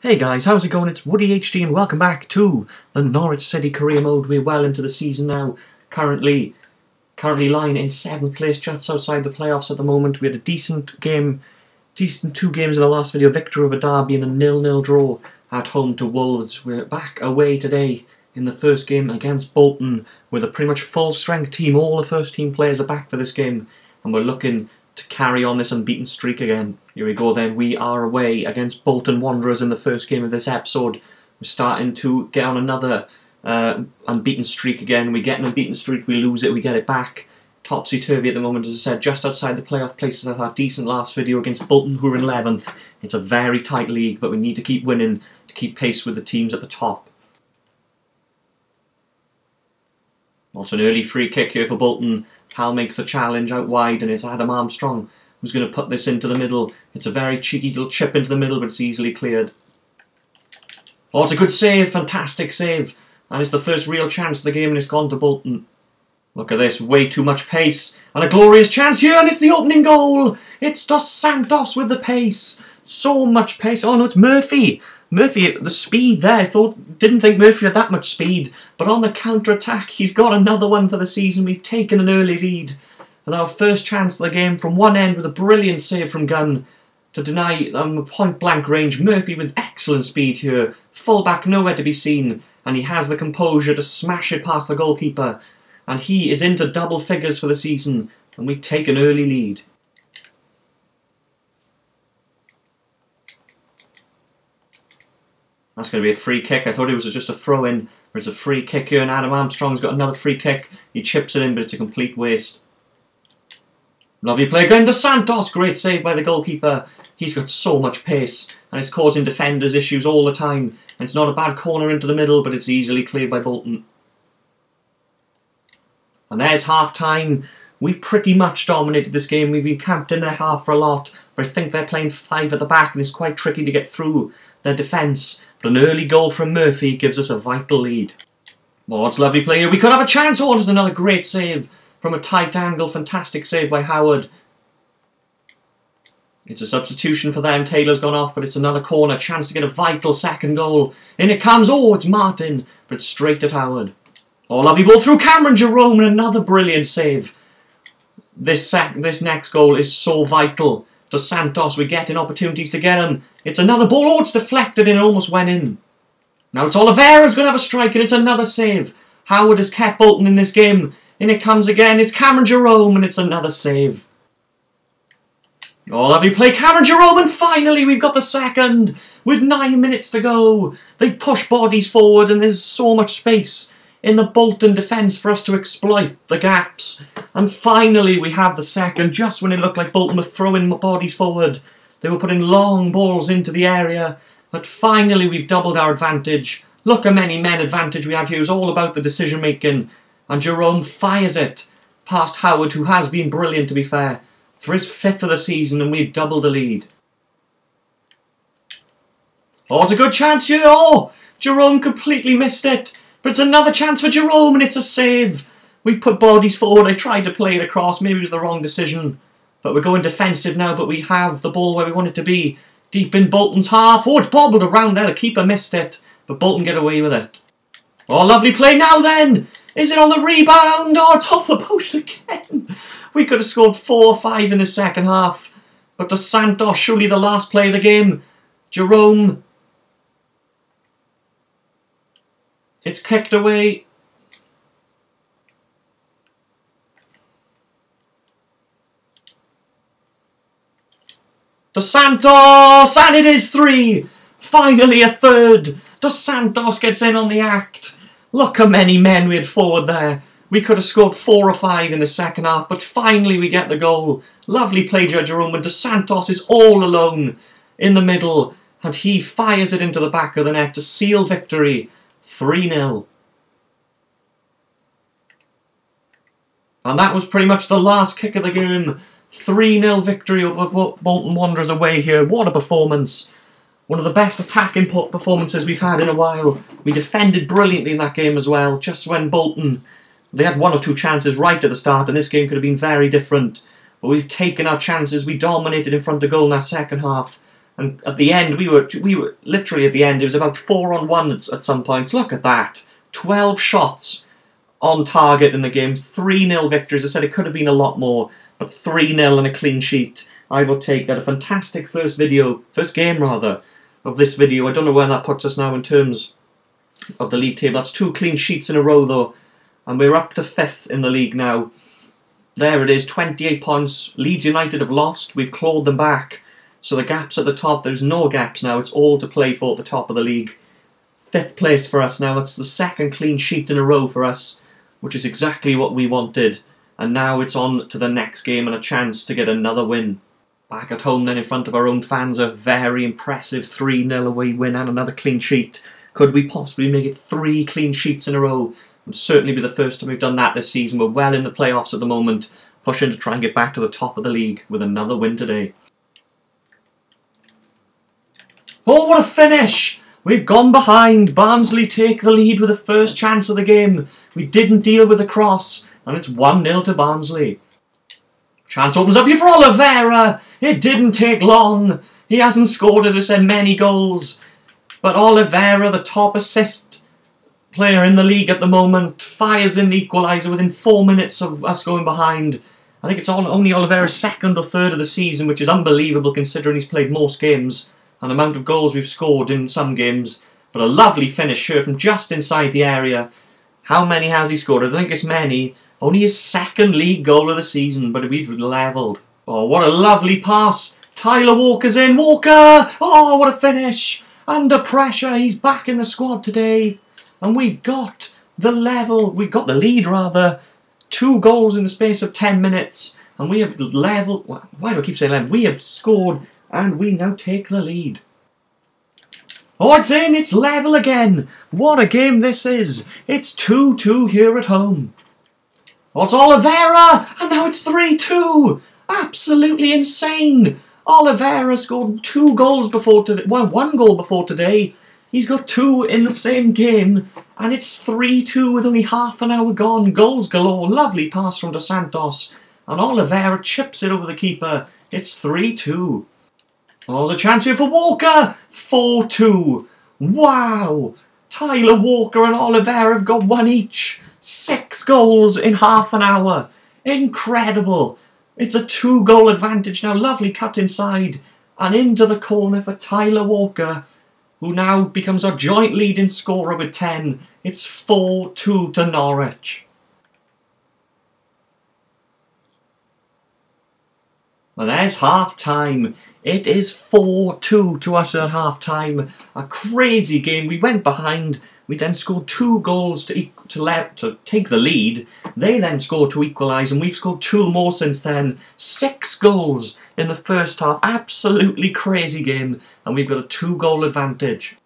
Hey guys, how's it going? It's Woody HD and welcome back to the Norwich City career mode. We're well into the season now. Currently lying in 7th place, just outside the playoffs at the moment. We had a decent two games in the last video, victory over Derby and a 0-0 draw at home to Wolves. We're back away today in the first game against Bolton with a pretty much full strength team. All the first team players are back for this game and we're looking to carry on this unbeaten streak again. Here we go then, we are away against Bolton Wanderers in the first game of this episode. We're starting to get on another unbeaten streak again. We get an unbeaten streak, we lose it, we get it back. Topsy-turvy at the moment, as I said, just outside the playoff places of our decent last video against Bolton, who are in 11th. It's a very tight league, but we need to keep winning to keep pace with the teams at the top. Also an early free kick here for Bolton. Hal makes the challenge out wide and it's Adam Armstrong who's going to put this into the middle. It's a very cheeky little chip into the middle, but it's easily cleared. Oh, it's a good save, fantastic save. And it's the first real chance of the game and it's gone to Bolton. Look at this, way too much pace. And a glorious chance here and it's the opening goal. It's Dos Santos with the pace. So much pace. Oh no, it's Murphy. Murphy, the speed there, didn't think Murphy had that much speed, but on the counter-attack, he's got another one for the season. We've taken an early lead. And our first chance of the game from one end with a brilliant save from Gunn to deny a point-blank range. Murphy with excellent speed here. Full-back nowhere to be seen, and he has the composure to smash it past the goalkeeper. And he is into double figures for the season, and we take an early lead. That's going to be a free kick. I thought it was just a throw-in. There's a free kick here, and Adam Armstrong's got another free kick. He chips it in, but it's a complete waste. Lovely play again. Dos Santos, great save by the goalkeeper. He's got so much pace, and it's causing defenders issues all the time. And it's not a bad corner into the middle, but it's easily cleared by Bolton. And there's half-time. We've pretty much dominated this game. We've been camped in their half for a lot, but I think they're playing 5 at the back, and it's quite tricky to get through their defence. But an early goal from Murphy gives us a vital lead. Oh, it's lovely play here. We could have a chance. Oh, there's another great save from a tight angle. Fantastic save by Howard. It's a substitution for them. Taylor's gone off, but it's another corner. Chance to get a vital second goal. In it comes. Oh, it's Martin, but it's straight at Howard. Oh, lovely ball through Cameron Jerome and another brilliant save. This next goal is so vital. Dos Santos, we're getting opportunities to get him. It's another ball. Oh, it's deflected and it almost went in. Now it's Oliveira's going to have a strike and it's another save. Howard has kept Bolton in this game. In it comes again. It's Cameron Jerome and it's another save. Oh, lovely play. Cameron Jerome, and finally we've got the second. With 9 minutes to go. They push bodies forward and there's so much space in the Bolton defence for us to exploit the gaps. And finally we have the second, just when it looked like Bolton were throwing bodies forward. They were putting long balls into the area, but finally we've doubled our advantage. Look how many men advantage we had here. It was all about the decision making. And Jerome fires it past Howard, who has been brilliant to be fair, for his 5th of the season, and we've doubled the lead. Oh, it's a good chance here. Oh, Jerome completely missed it. But it's another chance for Jerome and it's a save. We put bodies forward. I tried to play it across. Maybe it was the wrong decision. But we're going defensive now. But we have the ball where we want it to be. Deep in Bolton's half. Oh, it's bobbled around there. The keeper missed it. But Bolton get away with it. Oh, lovely play now then. Is it on the rebound? Oh, it's off the post again. We could have scored 4 or 5 in the second half. But Dos Santos, surely the last play of the game. Jerome. It's kicked away. Dos Santos! And it is 3! Finally a third! Dos Santos gets in on the act. Look how many men we had forward there. We could have scored 4 or 5 in the second half, but finally we get the goal. Lovely play, Jerome, and Dos Santos is all alone in the middle, and he fires it into the back of the net to seal victory. 3-0. And that was pretty much the last kick of the game. 3-0 victory over Bolton Wanderers away here. What a performance. One of the best attacking performances we've had in a while. We defended brilliantly in that game as well. Just when Bolton, they had 1 or 2 chances right at the start and this game could have been very different. But we've taken our chances. We dominated in front of goal in that second half. And at the end, we were literally at the end, it was about 4-on-1 at some points. Look at that. 12 shots on target in the game. 3-0 victories. I said it could have been a lot more, but 3-0 and a clean sheet. I will take that. A fantastic first game of this video. I don't know where that puts us now in terms of the league table. That's 2 clean sheets in a row though. And we're up to 5th in the league now. There it is, 28 points. Leeds United have lost. We've clawed them back. So the gaps at the top, there's no gaps now. It's all to play for at the top of the league. 5th place for us now. That's the 2nd clean sheet in a row for us, which is exactly what we wanted. And now it's on to the next game and a chance to get another win. Back at home then in front of our own fans, a very impressive 3-0 away win and another clean sheet. Could we possibly make it 3 clean sheets in a row? It would certainly be the first time we've done that this season. We're well in the playoffs at the moment, pushing to try and get back to the top of the league with another win today. Oh, what a finish! We've gone behind. Barnsley take the lead with the first chance of the game. We didn't deal with the cross, and it's 1-0 to Barnsley. Chance opens up here for Oliveira. It didn't take long. He hasn't scored, as I said, many goals. But Oliveira, the top assist player in the league at the moment, fires in the equaliser within 4 minutes of us going behind. I think it's only Oliveira's 2nd or 3rd of the season, which is unbelievable considering he's played most games and the amount of goals we've scored in some games. But a lovely finish here from just inside the area. How many has he scored? I don't think it's many. Only his 2nd league goal of the season, but we've levelled. Oh, what a lovely pass. Tyler Walker's in. Walker! Oh, what a finish. Under pressure. He's back in the squad today. And we've got the lead rather. 2 goals in the space of 10 minutes. And we have levelled. Why do I keep saying level? We have scored and we now take the lead. Oh, it's in. It's level again. What a game this is. It's 2-2 here at home. Oh, it's Oliveira! And now it's 3-2! Absolutely insane! Oliveira scored 2 goals before today. Well, 1 goal before today. He's got 2 in the same game. And it's 3-2 with only half an hour gone. Goals galore. Lovely pass from Dos Santos. And Oliveira chips it over the keeper. It's 3-2. Oh, the chance here for Walker! 4-2. Wow! Tyler Walker and Oliveira have got 1 each. 6 goals in half an hour. Incredible. It's a 2-goal advantage now. Lovely cut inside. And into the corner for Tyler Walker, who now becomes our joint leading scorer with 10. It's 4-2 to Norwich. And there's half-time. It is 4-2 to us at half-time. A crazy game. We went behind. We then scored 2 goals to take the lead. They then scored to equalise, and we've scored 2 more since then. 6 goals in the first half. Absolutely crazy game, and we've got a 2-goal advantage.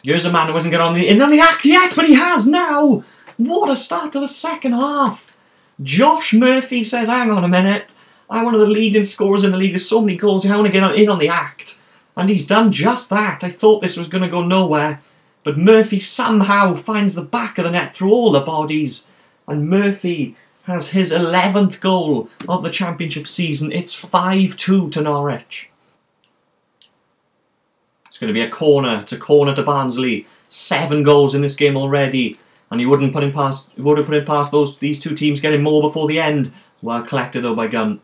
Here's a man who hasn't got in on the act yet, but he has now. What a start to the second half. Josh Murphy says, hang on a minute. I'm one of the leading scorers in the league. There's so many goals. I want to get in on the act. And he's done just that. I thought this was going to go nowhere. But Murphy somehow finds the back of the net through all the bodies. And Murphy has his 11th goal of the championship season. It's 5-2 to Norwich. It's going to be a corner. It's a corner to Barnsley. 7 goals in this game already. And he wouldn't put him past these 2 teams getting more before the end. Well collected though by Gunn.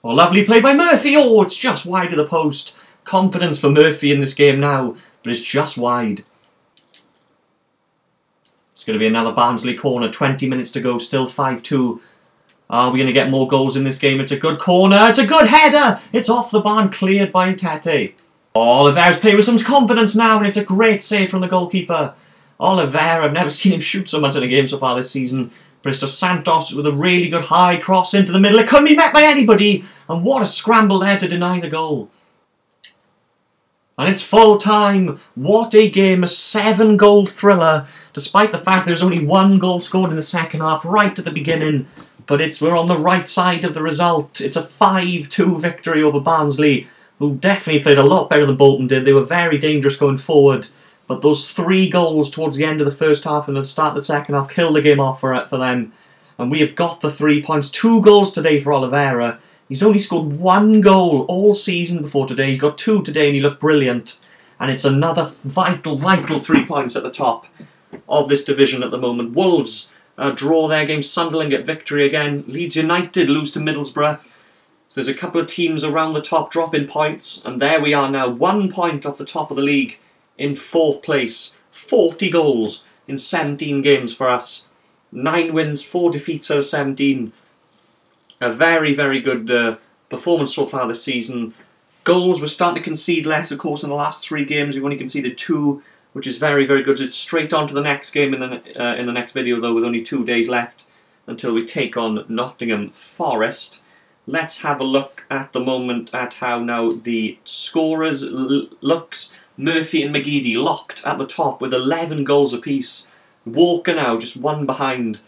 Oh, lovely play by Murphy. Oh, it's just wide of the post. Confidence for Murphy in this game now. But it's just wide. It's going to be another Barnsley corner. 20 minutes to go. Still 5-2. Are we going to get more goals in this game? It's a good corner. It's a good header. It's off the bar, cleared by Tete. Oliveira's playing with some confidence now. And it's a great save from the goalkeeper. Oliveira, I've never seen him shoot so much in a game so far this season. But it's Dos Santos with a really good high cross into the middle. It couldn't be met by anybody. And what a scramble there to deny the goal. And it's full time. What a game. A 7-goal thriller. Despite the fact there's only 1 goal scored in the second half right at the beginning. But we're on the right side of the result. It's a 5-2 victory over Barnsley, who definitely played a lot better than Bolton did. They were very dangerous going forward. But those 3 goals towards the end of the first half and the start of the second half killed the game off for them. And we have got the 3 points. 2 goals today for Oliveira. He's only scored 1 goal all season before today. He's got 2 today and he looked brilliant. And it's another vital 3 points at the top of this division at the moment. Wolves draw their game. Sunderland get victory again. Leeds United lose to Middlesbrough. So there's a couple of teams around the top dropping points. And there we are now, 1 point off the top of the league in 4th place. 40 goals in 17 games for us. 9 wins, 4 defeats out of 17. A very, very good performance so far this season. Goals, we're starting to concede less, of course, in the last 3 games. We've only conceded 2, which is very, very good. It's straight on to the next game in the next video, though, with only 2 days left until we take on Nottingham Forest. Let's have a look at the moment at how now the scorers looks. Murphy and McGeady locked at the top with 11 goals apiece. Walker now just 1 behind.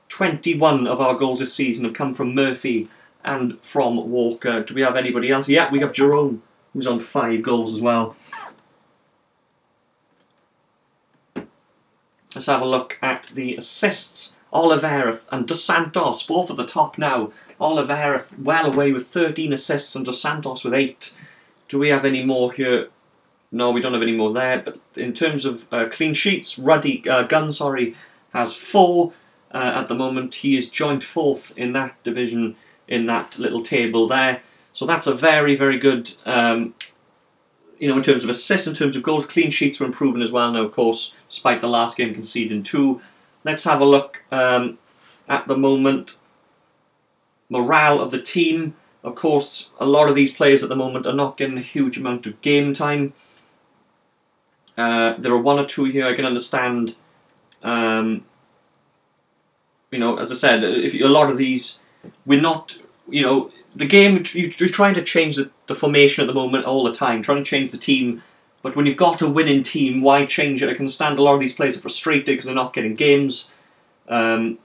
21 of our goals this season have come from Murphy and from Walker. Do we have anybody else? Yeah, we have Jerome, who's on 5 goals as well. Let's have a look at the assists. Oliveira and Dos Santos, both at the top now. Oliveira well away with 13 assists and Dos Santos with 8. Do we have any more here? No, we don't have any more there. But in terms of clean sheets, Gunn has 4. At the moment, he is joint 4th in that division, in that little table there. So that's a very, very good, in terms of assists, in terms of goals. Clean sheets were improving as well now, of course, despite the last game conceding 2. Let's have a look at the moment. Morale of the team. Of course, a lot of these players at the moment are not getting a huge amount of game time. There are 1 or 2 here I can understand. As I said, a lot of these, we're not, the game, you're trying to change the formation at the moment all the time, trying to change the team, but when you've got a winning team, why change it? I can understand a lot of these players are frustrated because they're not getting games. A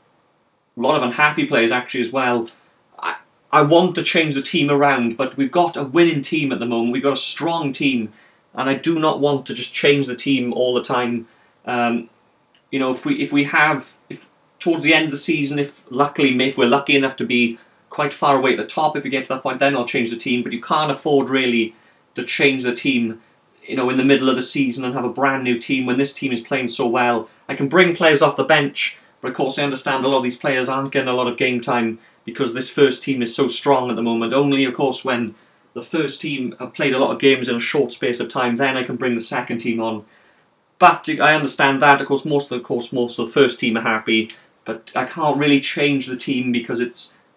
lot of unhappy players actually as well. I want to change the team around, but we've got a winning team at the moment, we've got a strong team, and I do not want to just change the team all the time. If towards the end of the season, if we're lucky enough to be quite far away at the top, if we get to that point, then I'll change the team. But you can't afford really to change the team, in the middle of the season and have a brand new team when this team is playing so well. I can bring players off the bench, but of course I understand a lot of these players aren't getting a lot of game time because this first team is so strong at the moment. Only, of course, when the first team have played a lot of games in a short space of time, then I can bring the second team on. But I understand that. Of course, most of the first team are happy. But I can't really change the team because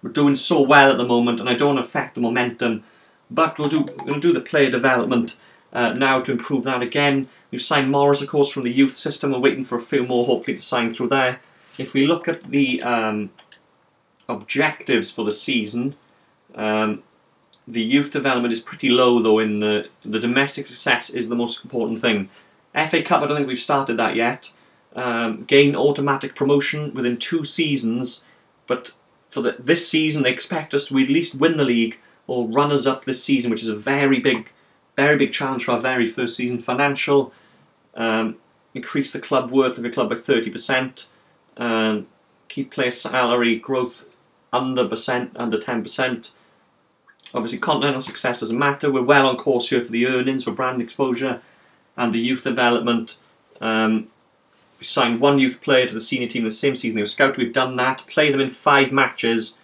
we're doing so well at the moment and I don't want to affect the momentum. But we're going to do the player development now to improve that again. We've signed Morris, of course, from the youth system. We're waiting for a few more, hopefully, to sign through there. If we look at the objectives for the season, the youth development is pretty low, though. In the domestic success is the most important thing. FA Cup, I don't think we've started that yet. Gain automatic promotion within 2 seasons, but for this season they expect us to at least win the league or runners-up this season, which is a very big challenge for our very first season. Financial, increase the club worth of your club by 30%, keep player salary growth under 10%. Obviously continental success doesn't matter, we're well on course here for the earnings, for brand exposure and the youth development. We signed 1 youth player to the senior team the same season they were scouted. We've done that. Play them in 5 matches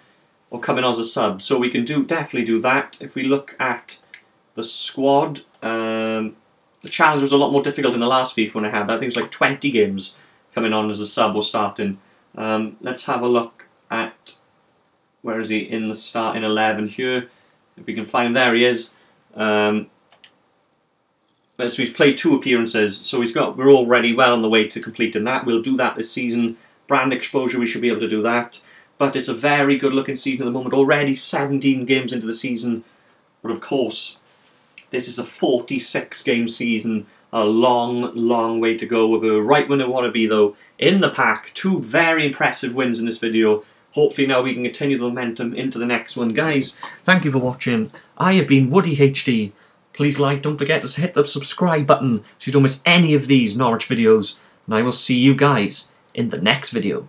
or come in as a sub. So we can definitely do that. If we look at the squad, the challenge was a lot more difficult in the last FIFA when I had that. I think it was like 20 games coming on as a sub or starting. Let's have a look at, where is he in the starting 11 here? If we can find him, there he is. So he's played 2 appearances, so we're already well on the way to completing that. We'll do that this season. Brand exposure, we should be able to do that. But it's a very good looking season at the moment. Already 17 games into the season. But of course, this is a 46 game season. A long, long way to go. We're right when we want to be, though. In the pack, 2 very impressive wins in this video. Hopefully now we can continue the momentum into the next one. Guys, thank you for watching. I have been Woody HD. Please don't forget to hit the subscribe button so you don't miss any of these Norwich videos. And I will see you guys in the next video.